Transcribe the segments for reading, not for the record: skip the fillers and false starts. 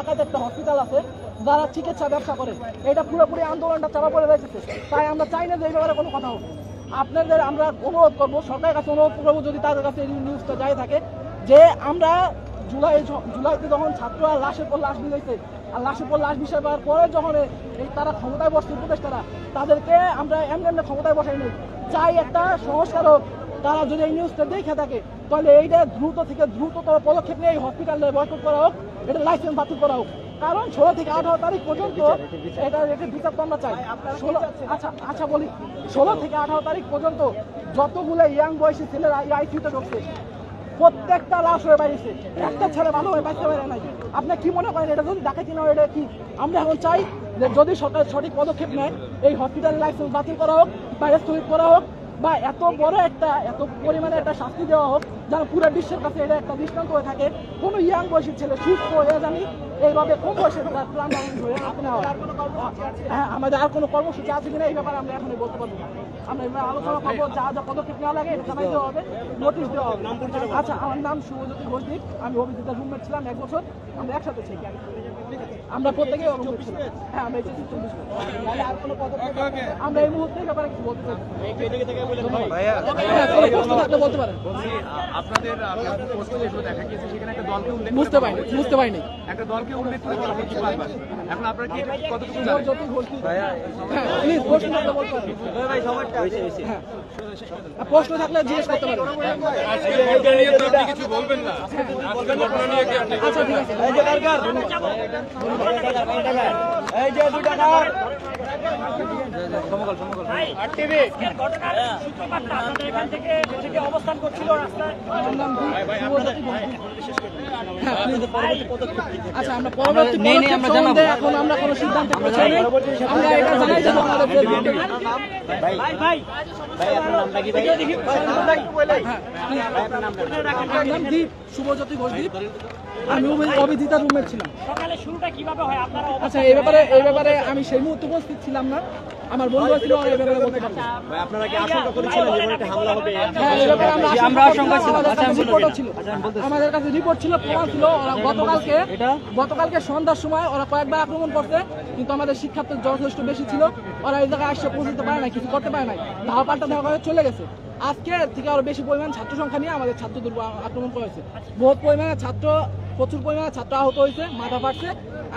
ঢাকাতে একটা হসপিটাল আছে যারা চিকিৎসা ব্যবসা করে, এটা পুরোপুরি আন্দোলনটা চাপা পড়ে রেখেছে। তাই আমরা চাই না যে এই ব্যাপারে কোনো কথা হোক। আপনাদের আমরা অনুরোধ করবো, সরকারের কাছে অনুরোধ করবো, যদি তাদের কাছে এই নিউজটা যাই থাকে, যে আমরা জুলাইতে যখন ছাত্ররা লাশের পর লাশ বিজেছে, আর লাশের পর লাশ বিষয় পাওয়ার পরে যখন এই তারা ক্ষমতায় বসছে উপদেষ্টারা, তাদেরকে আমরা এমনি ক্ষমতায় বসাই নেই। চাই একটা সংস্কার হোক। তারা যদি এই নিউজটা দেখে থাকে তাহলে এইটা দ্রুত থেকে দ্রুততর পদক্ষেপ নিয়ে এই হসপিটালে বয়কট করা হোক, এটা লাইসেন্স বাতিল করা হোক। কারণ 16 থেকে 18 তারিখ পর্যন্ত এটা বিচার তো আমরা চাই। আচ্ছা বলি, 16 থেকে 18 তারিখ পর্যন্ত যতগুলো ইয়াং বয়সী ছেলেরা আইসিইউতে ঢুকছে, প্রত্যেকটা লাশ হয়ে বাইরেছে, একটা ছেলে ভালো হয়ে বাইতে পারে নাই। আপনি কি মনে করেন এটা যদি ডাকাতি না, এটা কি? আমরা এখন চাই যে যদি সরকার সঠিক পদক্ষেপ নেয়, এই হসপিটালের লাইসেন্স বাতিল করা হোক, বাইরে স্থগিত করা হোক, বা এত বড় এত পরিমাণে একটা শাস্তি দেওয়া হোক যেন পুরো বিশ্বের কাছে এটা একটা দৃষ্টান্ত হয়ে থাকে। কোনো ইয়াং বয়সী ছেলে সুস্থ হয়ে জানি এইভাবে কম বয়সে প্রাণ হয়ে আপনি হ্যাঁ, আমাদের আর কোনো কর্মসূচি আছে কিনা এই ব্যাপারে আমরা এখনই বলতে পারবো না। আমরা এবার আলোচনা করবো, যা যা পদক্ষেপ নেওয়া লাগে এটা জানাই দেওয়া হবে, নোটিশ দেওয়া হবে। আচ্ছা, আমার নাম শুভজ্যোতি ঘোষদীপ, আমি অভিজিতের রুমমেট ছিলাম 1 বছর, আমরা একসাথে ছিলাম, আমরা প্রত্যেকেই রুমমেট ছিলাম। হ্যাঁ, আমরা আমরা এই মুহূর্তে ব্যাপারে কিছু বলতে চাই, বলতে পারেন। বুঝতে পারিনি একটা দলকে উল্লেখ করে বলা হচ্ছে বারবার। এখন আপনারা কি কতটুকু প্রশ্ন থাকলে জিজ্ঞেস করতে পারেন। কিছু বলবেন না? আচ্ছা, ঠিক আছে। অবস্থান করছিল রাস্তায়। আচ্ছা, আমরা পরবর্তী সম্বন্ধে এখন আমরা কোনো সিদ্ধান্ত করছি না, আমরা এটা জানাই দেবো আমাদের প্রেসিডেন্টকে। আমার নাম দীপ, শুভজ্যোতি ঘোষদীপ, আমি অভিজিতার রুমমেট ছিলাম। আচ্ছা, এই ব্যাপারে আমি সেই মুহূর্তে উপস্থিত ছিলাম না, আমার বন্ধু ছিল, এই ব্যাপারে বলতে পারতাম। আপনারা কি আশঙ্কা করেছিলেন যে একটা হামলা হবে? হ্যাঁ, এই ব্যাপারে আমরা আশঙ্কা ছিল। আমাদের কাছে রিপোর্ট ছিল, প্রমাণ ছিল। গতকালকে সন্ধ্যার সময় ওরা কয়েকবার আক্রমণ করছে, কিন্তু আমাদের শিক্ষার্থী যথেষ্ট বেশি ছিল, ওরা এই জায়গায় আসতে পৌঁছতে পারে না, কিছু করতে পারে নাই, ধাওয়া পাল্টা ধাওয়া করে চলে গেছে। আজকে থেকে আরো বেশি পরিমাণ ছাত্র সংখ্যা নিয়ে আমাদের ছাত্রদের আক্রমণ করেছে। বহুত পরিমাণে প্রচুর পরিমাণে ছাত্র আহত হয়েছে, মাথা ফাটছে।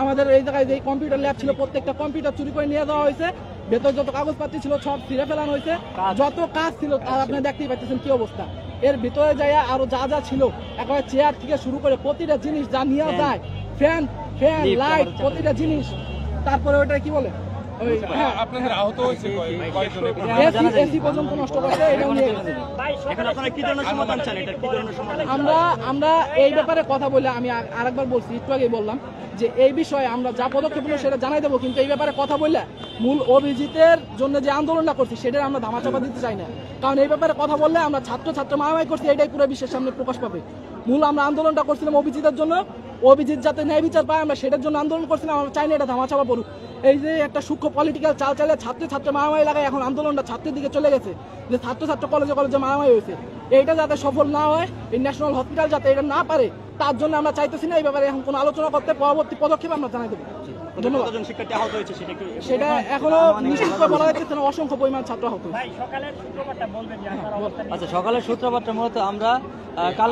আমাদের এই জায়গায় যে কম্পিউটার ল্যাব ছিল, প্রত্যেকটা কম্পিউটার চুরি করে নিয়ে যাওয়া হয়েছে, ভেতর যত কাগজপত্র ছিল সব ছিঁড়ে ফেলানো হয়েছে, যত কাজ ছিল তার আপনি দেখতেই পাচ্ছেন কি অবস্থা। এর ভিতরে যাইয়া আরো যা যা ছিল, একেবারে চেয়ার থেকে শুরু করে প্রতিটা জিনিস যা নিয়ে যায়, ফ্যান লাইট, প্রতিটা জিনিস। তারপরে ওটা কি বলে, আপনাদের আহত হয়েছে এসি পর্যন্ত নষ্ট করছে। আমরা এই ব্যাপারে কথা বলে আমি আরেকবার বলছি, একটু আগেই বললাম যে এই বিষয়ে আমরা যা পদক্ষেপ নেব সেটা জানাই দেবো, কিন্তু এই ব্যাপারে কথা বললে মূল অভিজিতের জন্য যে আন্দোলনটা করছি সেটা আমরা ধামাচাপা দিতে চাই না। কারণ এই ব্যাপারে কথা বললে আমরা ছাত্র মারামারি করছি, এটাই পুরো বিশ্বের সামনে প্রকাশ পাবে। মূল আমরা আন্দোলনটা করছিলাম অভিজিতের জন্য, অভিজিৎ যাতে ন্যায় বিচার পায় আমরা সেটার জন্য আন্দোলন করছিলাম। আমরা চাই না এটা ধামাচাপা পড়ুক। এই যে একটা সূক্ষ্ম পলিটিক্যাল চাল চালে ছাত্র মারামারি লাগায়, এখন আন্দোলনটা ছাত্রের দিকে চলে গেছে, যে ছাত্র কলেজে মারামারি হয়েছে। এইটা যাতে সফল না হয়, এই ন্যাশনাল হসপিটাল যাতে এটা না পারে, তার জন্য আমরা চাইতেছি না এই ব্যাপারে এখন কোনো আলোচনা করতে। পরবর্তী পদক্ষেপ আমরা জানাই দেবো। ধন্যবাদ। সেটা এখনো নিশ্চিত করে বলা যাচ্ছে না, অসংখ্য পরিমাণ ছাত্র আহত হয়েছে। আচ্ছা, সকালের সূত্রপাতটা মূলত আমরা কাল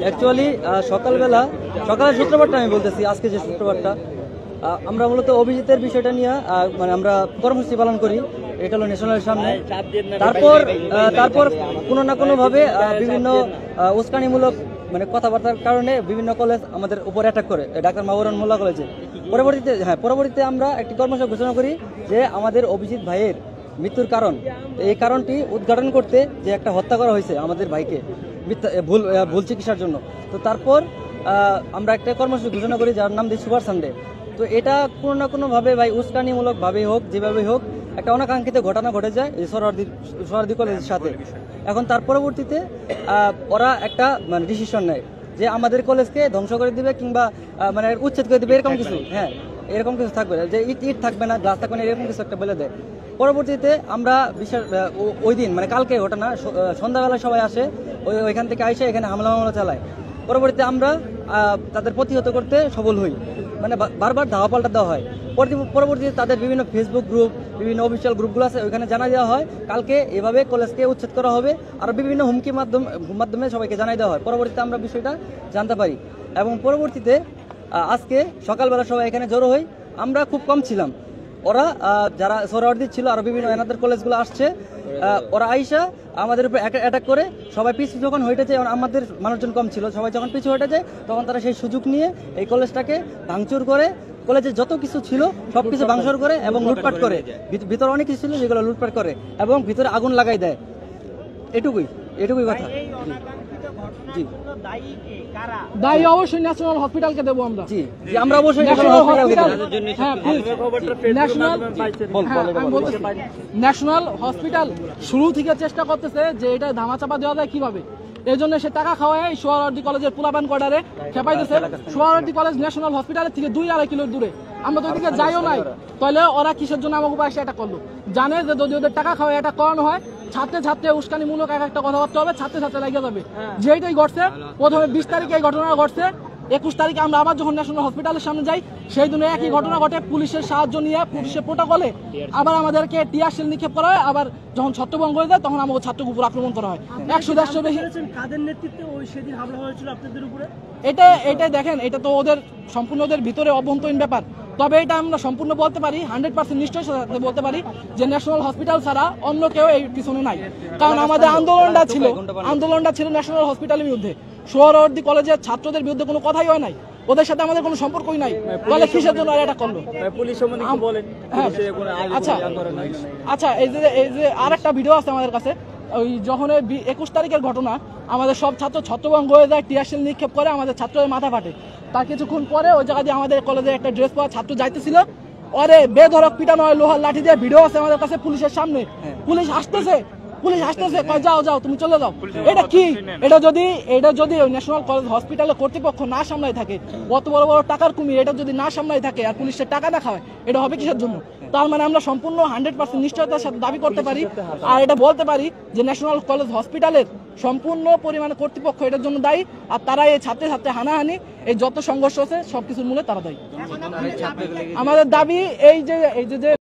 অ্যাকচুয়ালি সকালের সূত্রপাতটা আমি বলতেছি, আজকে যে সূত্রপাতটা আমরা মূলত অভিজিতের বিষয়টা নিয়ে মানে আমরা কর্মসূচি পালন করি, এটা হলো ন্যাশনালের সামনে। তারপর কোনো না কোনো ভাবে বিভিন্ন উস্কানিমূলক মানে কথাবার্তার কারণে বিভিন্ন কলেজ আমাদের উপর অ্যাটাক করে, ডাক্তার মাহবুবুর মোল্লা কলেজে। পরবর্তীতে আমরা একটি কর্মসূচি ঘোষণা করি যে আমাদের অভিজিৎ ভাইয়ের মৃত্যুর কারণ, এই কারণটি উদ্ঘাটন করতে যে একটা হত্যা করা হয়েছে আমাদের ভাইকে ভুল চিকিৎসার জন্য। তো তারপর আমরা একটা কর্মসূচি ঘোষণা করি যার নাম দিই সুপার সানডে। তো এটা কোনো না কোনোভাবে ভাই উস্কানিমূলক ভাবেই হোক, যেভাবেই হোক, একটা অনাকাঙ্ক্ষিত ঘটনা ঘটে যায় এই সোহরাওয়ার্দী কলেজের সাথে। এখন তার পরবর্তীতে ওরা একটা মানে ডিসিশন নেয় যে আমাদের কলেজকে ধ্বংস করে দিবে কিংবা মানে উচ্ছেদ করে দিবে এরকম কিছু, হ্যাঁ এরকম কিছু থাকবে না, যে ইট থাকবে না, গ্লাস থাকবে না, এরকম কিছু একটা বলে দেয়। পরবর্তীতে আমরা বিশেষ ওই দিন মানে কালকে ঘটনা সন্ধ্যাবেলায় সবাই আসে, ওইখান থেকে আইসে এখানে হামলা মামলা চালায়। পরবর্তীতে আমরা তাদের প্রতিহত করতে সফল হই, মানে বারবার ধাওয়া পাল্টা দেওয়া হয়। পরবর্তীতে তাদের বিভিন্ন ফেসবুক গ্রুপ, বিভিন্ন অফিসিয়াল গ্রুপগুলো আছে, ওইখানে জানাই দেওয়া হয় কালকে এভাবে কলেজকে উচ্ছেদ করা হবে, আর বিভিন্ন হুমকির মাধ্যমে সবাইকে জানাই দেওয়া হয়। পরবর্তীতে আমরা বিষয়টা জানতে পারি এবং পরবর্তীতে আজকে সকালবেলা সবাই এখানে জড়ো হই। আমরা খুব কম ছিলাম, ওরা যারা সোহরাওয়ার্দী ছিল আর বিভিন্ন এনাদের কলেজগুলো আসছে, ওরা আইসা আমাদের উপর অ্যাটাক করে সবাই পিছু যখন হইতে যায়, আমাদের মানুষজন কম ছিল, সবাই যখন পিছু হইতে যায় তখন তারা সেই সুযোগ নিয়ে এই কলেজটাকে ভাঙচুর করে, কলেজে যত কিছু ছিল সবকিছু ভাঙচুর করে এবং লুটপাট করে, ভিতরে অনেক কিছু ছিল যেগুলো লুটপাট করে এবং ভিতরে আগুন লাগাই দেয়। এটুকুই কথা। জি দায়ী অবশ্যই ন্যাশনাল হসপিটালকে দেবো আমরা। জি জি আমরা অবশ্যই ন্যাশনাল হসপিটাল, ন্যাশনাল হসপিটাল শুরু থেকে চেষ্টা করতেছে যে এটা ধামাচাপা দেওয়া যায় কিভাবে, এই জন্য সে টাকা খাওয়ায় সোহরাওয়ার্দী কলেজের পোলাপান কোয়ার্টারে খেপাইতেছে। সোহরাওয়ার্দী কলেজ ন্যাশনাল হসপিটালের থেকে 2-2.5 কিলো দূরে, আমরা তো ওইদিকে যাইও নাই, তাহলে ওরা কিসের জন্য আমাকে উপর এটা করলো? জানে যে যদি ওদের টাকা খাওয়ায় এটা করানো হয়, ছাত্রে উস্কানিমূলক একটা কথাবার্তা হবে, ছাত্রে লেগে যাবে। যেটাই ঘটছে, প্রথমে 20 তারিখে এই ঘটনা ঘটছে, 21 তারিখে আমরা আবার যখন ন্যাশনাল হসপিটালের সামনে যাই, সেই দিনে একই ঘটনা ঘটে। পুলিশের সাহায্য নিয়ে, পুলিশের প্রোটোকলে আবার আমাদেরকে টিয়ার শেল নিক্ষেপ করা হয়, আবার যখন ছত্রভঙ্গ হয়ে যায় তখন আমাকে ছাত্রকে উপর আক্রমণ করা হয়। 100-150 বেশি। কাদের নেতৃত্বে ওই সেদিন হামলা হয়েছিল আপনাদের উপরে? এটা দেখেন, এটা তো ওদের সম্পূর্ণ ওদের ভিতরে অভ্যন্তরীণ ব্যাপার। তবে এটা আমরা সম্পূর্ণ বলতে পারি, 100% নিশ্চয় বলতে পারি যে ন্যাশনাল হসপিটাল ছাড়া অন্য কেউ এই পিছনে নাই। কারণ আমাদের আন্দোলনটা ছিল ন্যাশনাল হসপিটালের বিরুদ্ধে। সোহরাওয়ার্দী কলেজের ছাত্রদের বিরুদ্ধে কোনো কথাই হয় নাই, ওদের সাথে আমাদের কোনো সম্পর্কই নাই। বলে কিসের জন্য এটা করলো? পুলিশ সম্বন্ধে কি বলেন? আচ্ছা, এই যে আরেকটা ভিডিও আছে আমাদের কাছে, ওই যখন 21 তারিখের ঘটনা, আমাদের সব ছাত্র ছত্রভঙ্গ হয়ে যায়, টিয়ারশেল নিক্ষেপ করে, আমাদের ছাত্রের মাথা ফাটে। তার কিছুক্ষণ পরে ওই জায়গা দিয়ে আমাদের কলেজে একটা ড্রেস পরা ছাত্র যাইতেছিল, ওরে বেধড়ক পিটানো হয় লোহার লাঠি দিয়ে। ভিডিও আছে আমাদের কাছে পুলিশের সামনে, পুলিশ আসতেছে, কয় যাও তুমি চলে যাও। এটা কি? এটা যদি ন্যাশনাল কলেজ হসপিটালের কর্তৃপক্ষ না সামলাই থাকে, অত বড় বড় টাকার কুমির এটা যদি না সামলাই থাকে আর পুলিশের টাকা না খাওয়ায়, এটা হবে কিসের জন্য? তার মানে আমরা সম্পূর্ণ 100% নিশ্চয়তার সাথে দাবি করতে পারি আর এটা বলতে পারি যে ন্যাশনাল কলেজ হসপিটালের সম্পূর্ণ পরিমাণে কর্তৃপক্ষ এটার জন্য দায়ী, আর তারা এই ছাত্রে হানাহানি, এই যত সংঘর্ষ আছে সবকিছুর মূলে তারা দায়ী। আমাদের দাবি এই যে